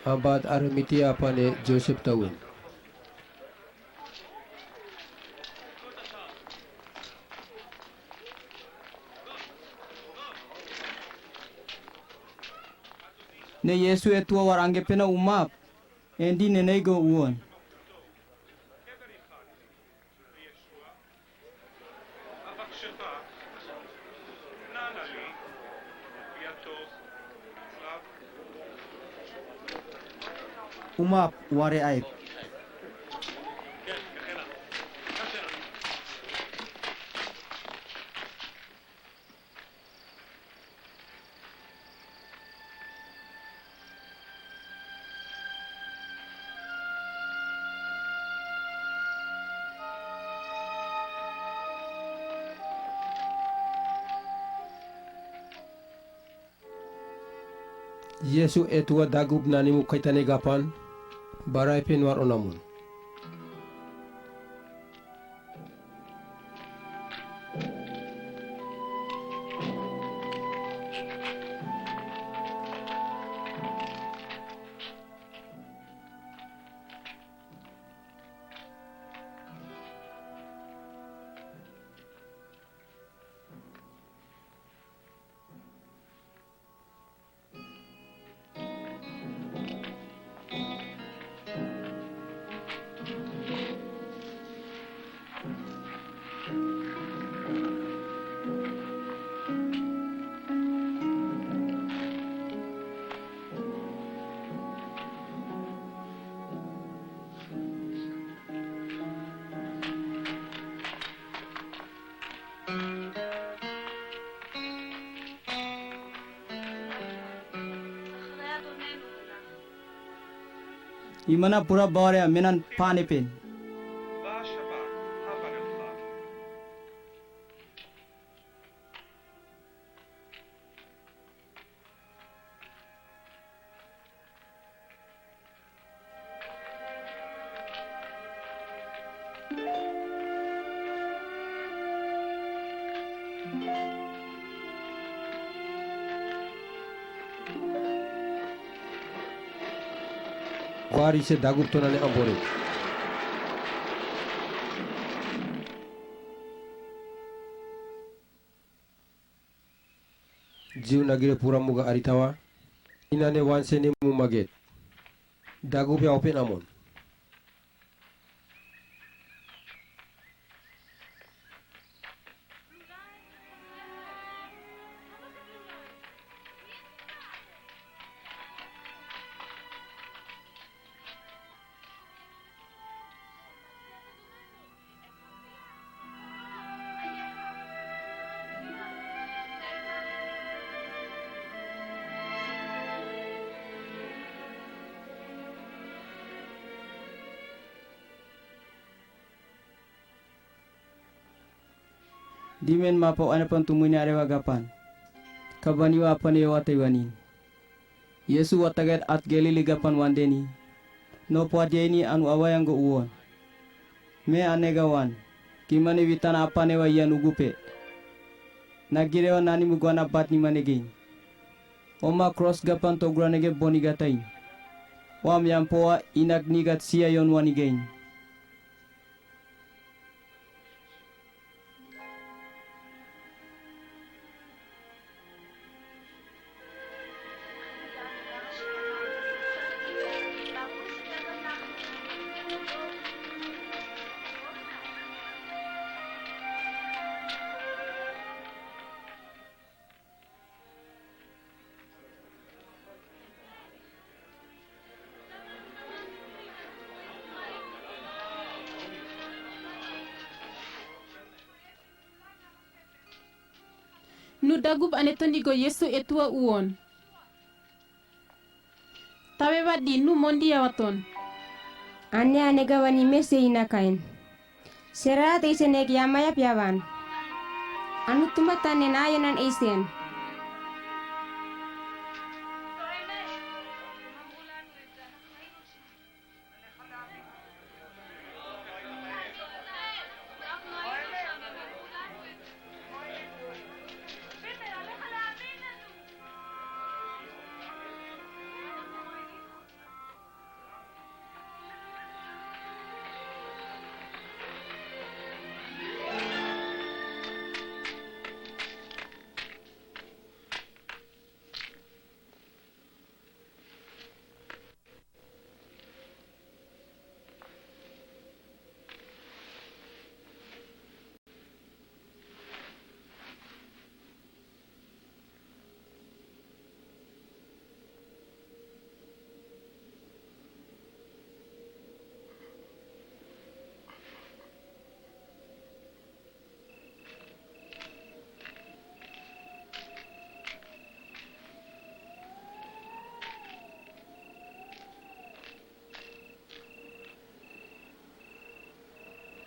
Abad armiti apane Joseph Tawin. Ne Yesu etua warange pena umap. Endi nenego uon. Umap ware aib. Yesu etua dagub nanimu kaitane gapan. Barai penwar onamun. Imana pura bawre menan panepin. Wari se dagub tonane ambore. Jiu nagire pura muga aritawa. Inane wanse ni mumaget. Dagub ya open amon. Dimen mapo ana pantumuni arewa gapan. Kabani wa apane wate wanin. Yesu wataget at gelili gapan wandeni. No puadeni anu awayango uon. Me anega wan. Kimane witana apane wa iyan ugupe. Nagirewa nani mugwana bat ni manegin. Oma cross gapan to granege boni gatain. Wam yampoa inak nigat siya yon wanigain. Nu dagub anetonigo Yesu etua uon. Tawe wadi nu mondi ya waton. Ane anega wani mese inakain. Serat isenek yamaya piawan. Anu tumatane nayonan isen.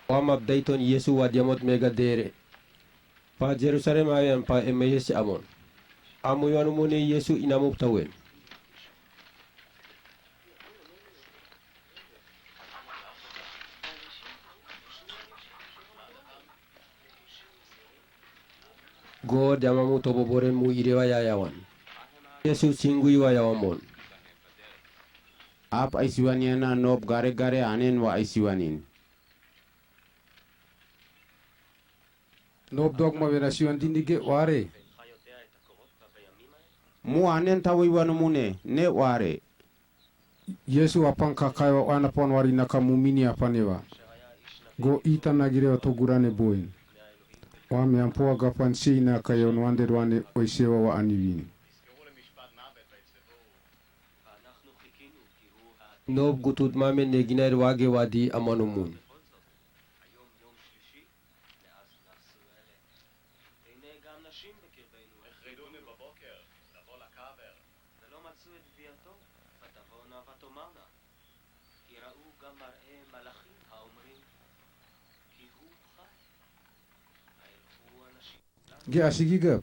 Wamap dayton Yesu wadiamot mega dere. Pa Jerusalem ayan pa emeyesi amon. Amu yanu mune Yesu inamup tawen. God yamamu toboboren mu irewa yayawan. Yesu singui wa yawamon. Ap aisiwaniana Nawp gare-gare anen wa aisiwanin. Nawp dog mawenasiwan dindige ware. Mu anen tawiwanu mune ne ware. Yesu apang kakaiwa wanapon wari nakamumini apanewa. Go ita nagirewa togurane boin. Wame ampoa gapan sina kayon wanderwane oisewa wa aniwin. Nawp gutut mame neginair wage wadi amanumun. Ge asigigap.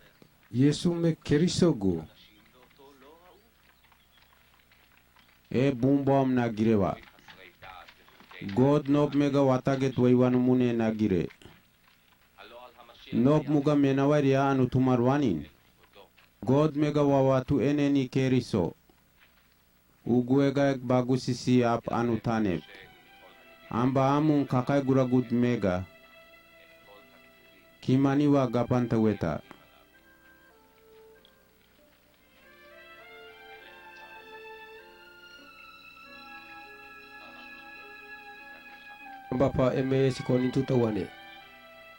Yesu me kerisogo. E bumbom nagirewa. God Nawp mega wataget waiwanu mune nagire. Nawp muga menawaria anu tumarwanin. God mega wawatu eneni keriso. Uguega ek bagusisi ap anu tanep. Amba amun kakai guragut mega. Kimani wa gapan taweta. Bapa emeyesi konintu tawane.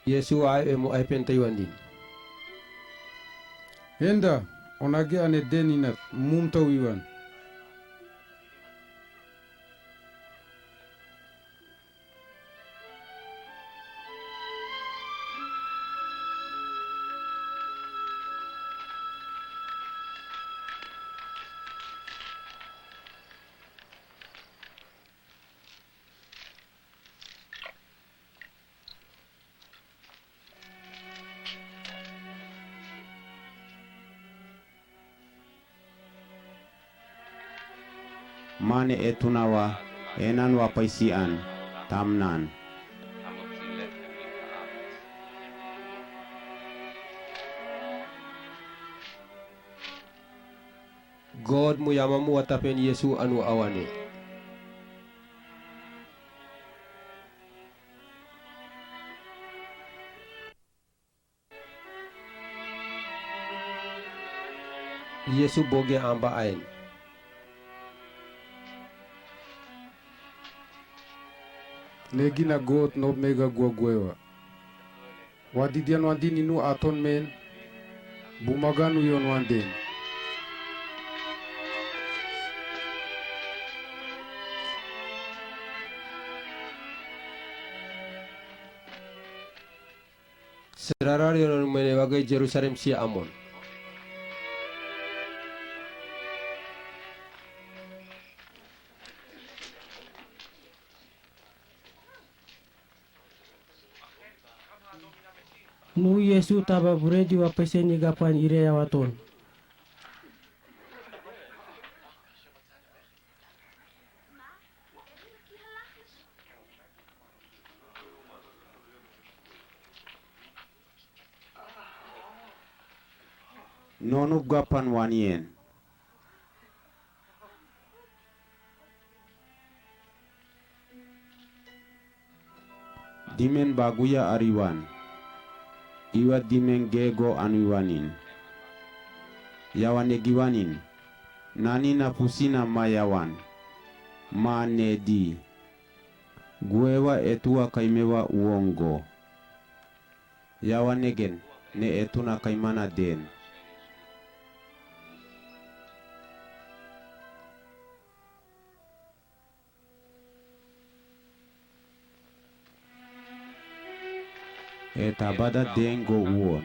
Yesu ay emu ay pentaywanin. Henda onage ane deninat mum tawiwan. Mane etunawa enan wapaisian tamnan. God mu yamamu watapen Yesu anu awane. Yesu boge amba ain. Negina got Nawp mega guaguewa. Wadidian wandini nu aton men. Bumaganu yon wanden. Serarar yon menewagai Jerusalem si amon. Nu Yesu taba buredi wa peseni gapan ire ya waton. Nonup gapan wanien. Dimen baguya ariwan. Iwa dimen gego anuiwanin. Yawanegiwanin. Nani na pusina mayawan. Ma nedi. Guewa etua kaimewa uongo. Yawanegen ne etuna kaimana den. Etabada dengo uon.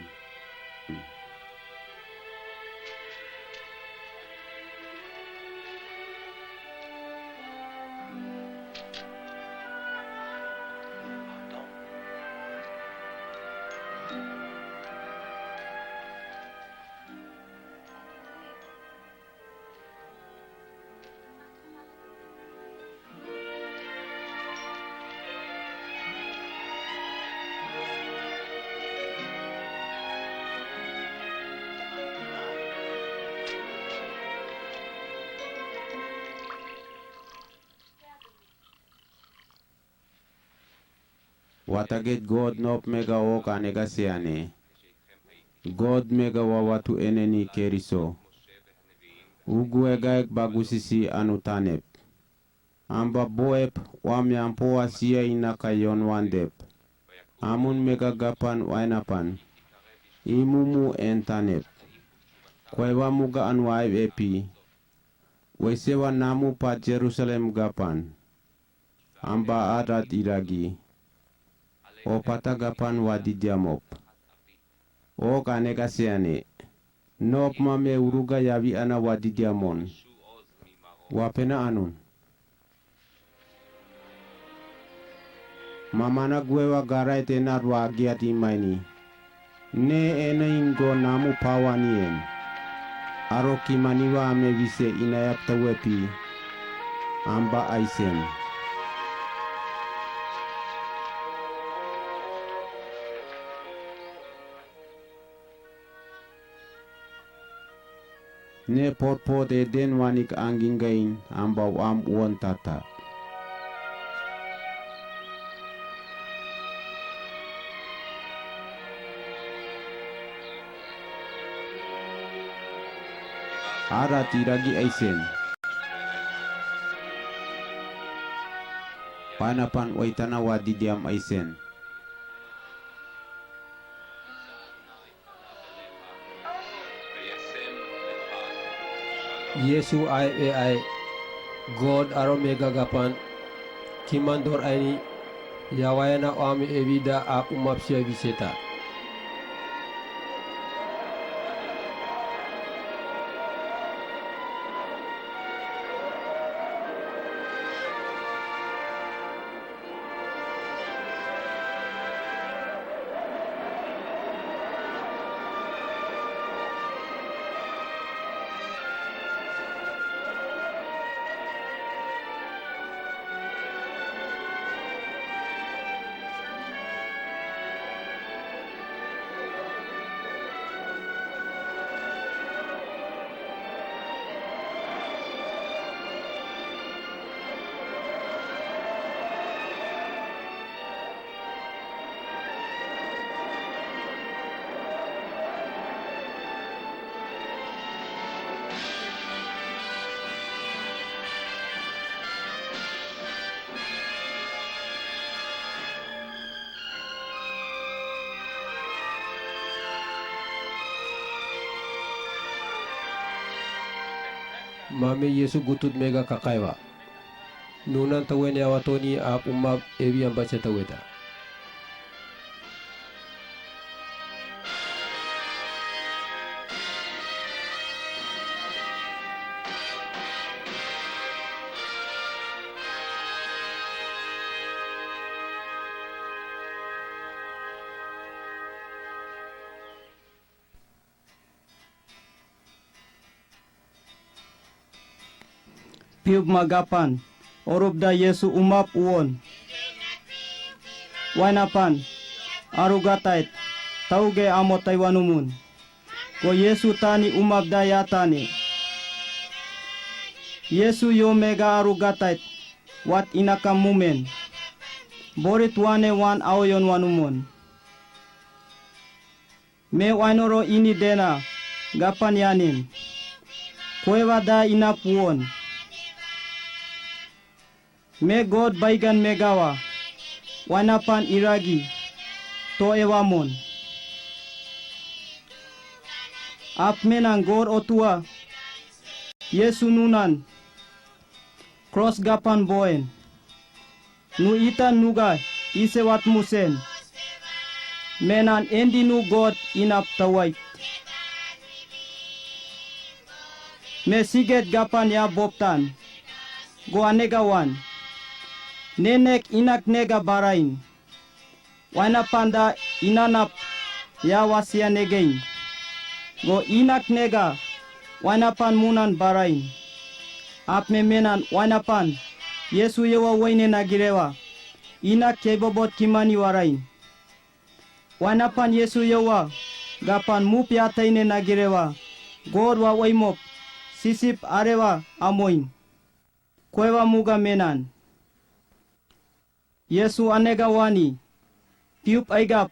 Wataget God Nawp mega oka nega seane. God mega wawatu eneni keriso. Uguegaek bagusisi anu tanep. Amba boep wamyampoa siya inakayon wandep. Amun mega gapan wainapan. Imumu entanep. Kwewa muga anwaib epi. Wesewa namu pa Jerusalem gapan. Amba adat iragi. O pata gapan wadidiamop. O kaneka seane. Nawp mame uruga yavi ana wadidiamon. Wapena anun. Mamana gwewa garai tenar wagiati maini. Ne ene ingo namu pawanien. Aro kimaniwa ame vise inayap tawepi. Amba aisen. Ne porpo de den wanik anginggain amba am uon tata. Ara tiragi aisen. Panapan waitana wadidiam aisen. Yesu ai God aro mega gapan kimandor aini yawayana ami evida a umapsia viseta. Mame Yesu gutut mega kakaiwa. Nunan tawen yawatoni ap umab evi ambacha taweta. Piub magapan, orubda Yesu umap uon. Wainapan, arugatait, tauge amo taiwanumun. Ko Yesu tani umap dayatani. Yesu yo mega arugatait, wat inakam mumen. Borit wane wan aoyon wanumon. Me wainoro ini dena, gapan yanin. Kwewa da inapuon. Me God baigan megawa, wanapan iragi, to ewamon. Apmenang God otua, Yesu nunan, cross gapan boen. Nu itan nuga, isewat musen. Menan endi nu God inap tawait. Me siget gapan ya boptan, go anegawan. Nenek inak nega barain. Wana panda inanap ya wasia negain. Go inak nega wanapan munan barain. Ap memenan wanapan Yesu yewa waine nagirewa. Inak kebobot kimani warain. Wanapan Yesu yewa gapan mupiataine nagirewa. Gorwa waimop sisip arewa amoin. Kwewa muga menan. Yesu anegawani, piup aigap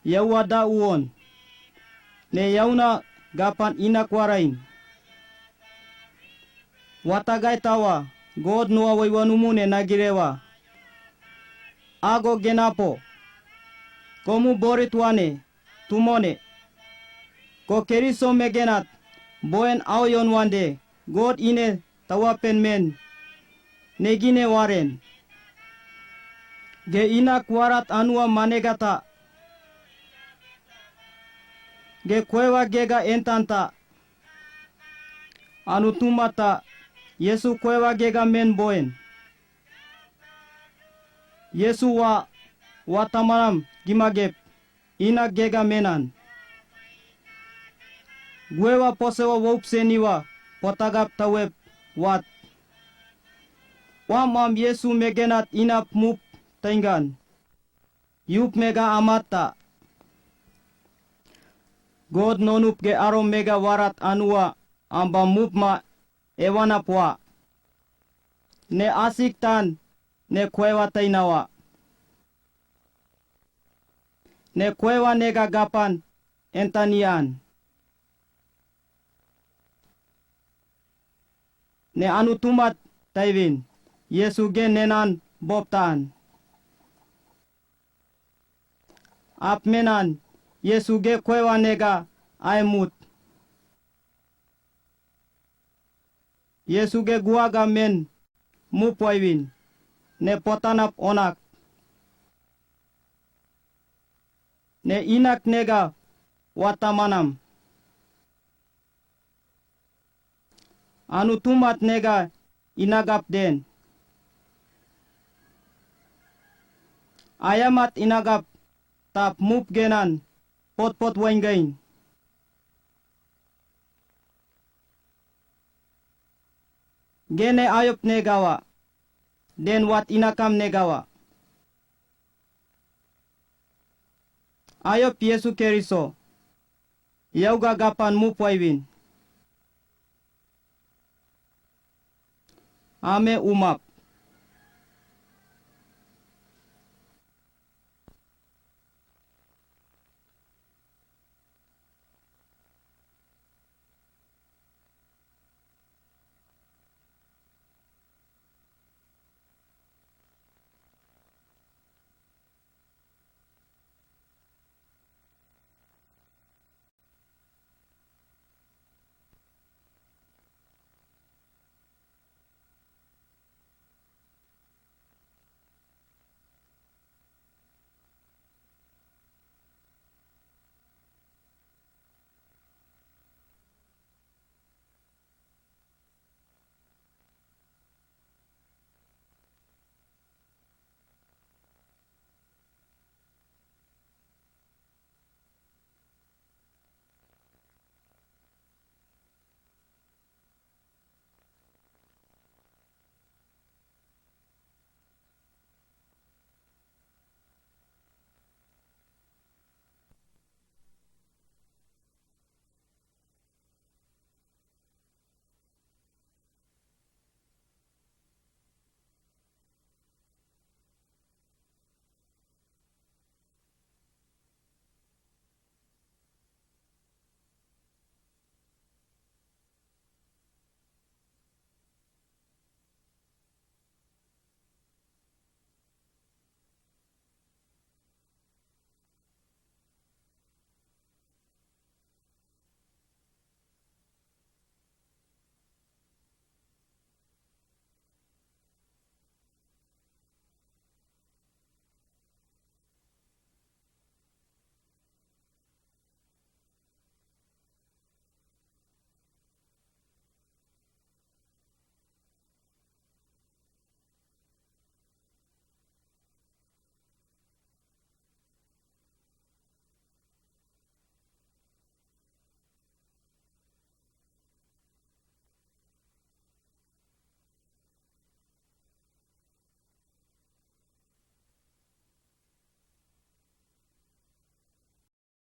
yawada uon. Ne yauna gapan inak warain. Watagay tawa God nuwa waywanumune nagirewa. Ago genapo. Komu boritwane tumone. Ko keriso megenat boen aoyon wande God ine tawapen men negine waren. Ge inak warat anua manegata. Ge kwewa gega entanta. Anu tumata Yesu kwewa gega men boen. Yesu wa tamaram gimagep inak gega menan. Gwewa posewa wopseniwa potagap tawep wat. Wamam Yesu megenat inap mup tengan. Yup mega amata. God nonup ge arom mega warat anua amba mupma ewana pwa. Ne asik tan ne kwewa tainawa. Ne kwewa nega gapan entanian. Ne anu tumat taivin. Yesu gen nenan boptan. Apmenan Yesu ge kwewa nega aemut. Yesu ge guaga men mupoivin. Ne potanap onak. Ne inak nega watamanam. Anu tumat nega inagap den. Ayamat inagap tap mup genan pot waingain. Gene ayop negawa. Den wat inakam negawa. Ayop Yesu keriso. Yauga gapan mupoivin. Ame umap.